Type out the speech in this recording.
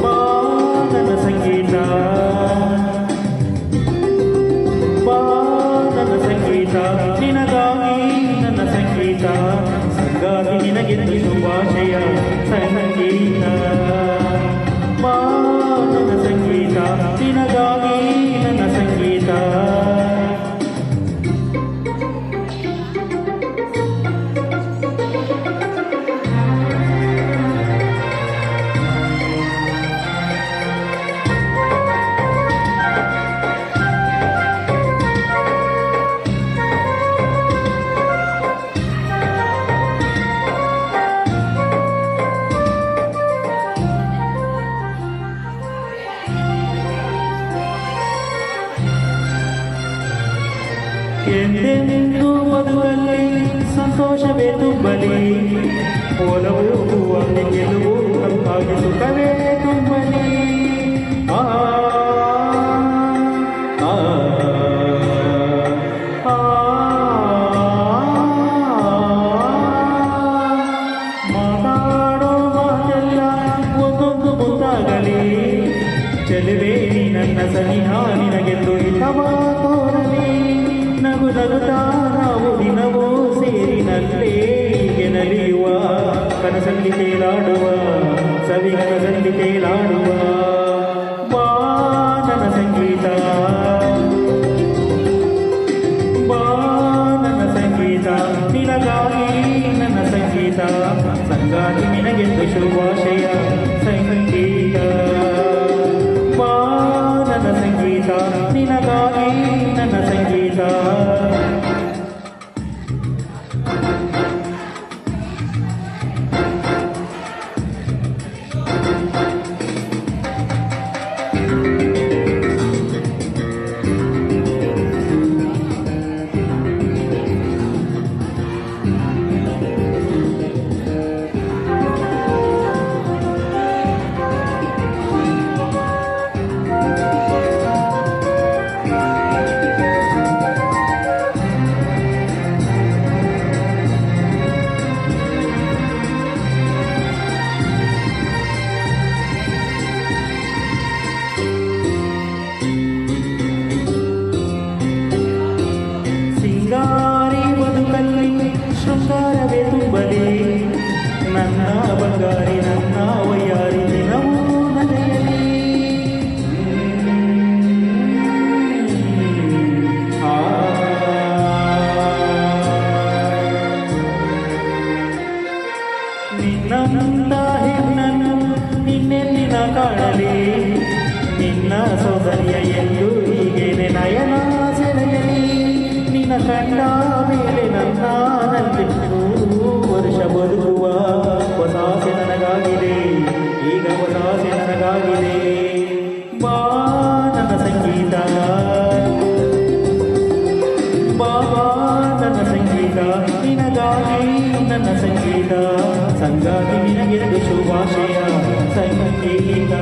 ಬಾ ನನ್ನ ಸಂಗೀತ, ಬಾ ನನ್ನ ಸಂಗೀತ, ನಿನಗಾಗಿ ನನ್ನ ಸಂಗೀತ, ಸಂಗಾತಿ ನಿನಗೆಂದು ಶುಭಾಶಯ ಸಂಗೀತ. ಬಾ ನನ್ನ ಸಂಗೀತ, ನಿನಗಾಗಿ ನನ್ನ ಸಂಗೀತ. ಎಂದೆಂದು ಬದುಕಲ್ಲಿ ಸಂತೋಷವೇ ತುಂಬಲಿ, ಒಲವು ಅಲ್ಲಿ ಗೆಲುವು ಹಾಗೆ ಸುಖವೇ ತುಂಬಲಿ. ಆ ಆ ಆ ಮಾತಾಡೋ ಮಾತೆಲ್ಲ ಒಂದೊಂದು ಮುಂದಾಗಲಿ, ಚೆಲುವೆ ನನ್ನ ಸನಿಹ ನಿನಗೆಂದು ಹಿತವ ತೋರಲಿ. ನಗು ನಗುತ್ತಾ ನಾವು ದಿನವೂ ಸೇರಿನಲ್ಲೇ ಹೀಗೆ ನಲಿಯುವ, ಕನಸಲ್ಲಿ ತೇಲಾಡುವ, ಸವಿಗನದಲ್ಲಿ ತೇಲಾಡುವ. ಬಾ ನನ್ನ ಸಂಗೀತ, ಬಾ ನನ್ನ ಸಂಗೀತ, ನಿನಗಾಗಿ ನನ್ನ ಸಂಗೀತ, ಸಂಗಾತಿ ನಿನಗೆಂದು ಶುಭಾಶಯ ಸಂಗೀತ. ಬಾ ನನ್ನ ಸಂಗೀತ, ನಿನಗಾಗಿ ನನ್ನ ಸಂಗೀತ. ಸಿಂಗಾರಿ ಬದುಕಲ್ಲಿ ಶೃಂಗಾರವೇ ತುಂಬಲಿ, ನನ್ನ ಬಂಗಾರಿ ನನ್ನ ವಯ್ಯಾರಿ ದಿನವೂ ನಡೆಯಲಿ. ನಿನ್ನಂತ ಹೆಣ್ಣನ್ನು ನಿನ್ನೆಲ್ಲಿನ ಕಾಣಲಿ, ನಿನ್ನ ಸೌಂದರ್ಯ ಎಂದು ಹೀಗೇನೆ ನಯನ ಸೆಳೆಯಲಿ. ನಿನ್ನ ಕಂಡ ಮೇಲೆ ನನ್ನ ನಲ್ಲೆಂಟು ವರ್ಷ ಬದುಕುವ ಹೊಸಾಸೆ ನನಗಾಗಿದೆ, ಈಗ ಹೊಸಾಸೆ ನನಗಾಗಿದೆ. ಬಾ ನನ್ನ ಸಂಗೀತ, ಬಾ ನನ್ನ ಸಂಗೀತ, ನಿನಗಾಗಿ ನನ್ನ ಸಂಗೀತ, ಸಂಗಾತಿ ನಿನಗೆಂದು ಶುಭಾಶಯ ಸಂಗೀತ.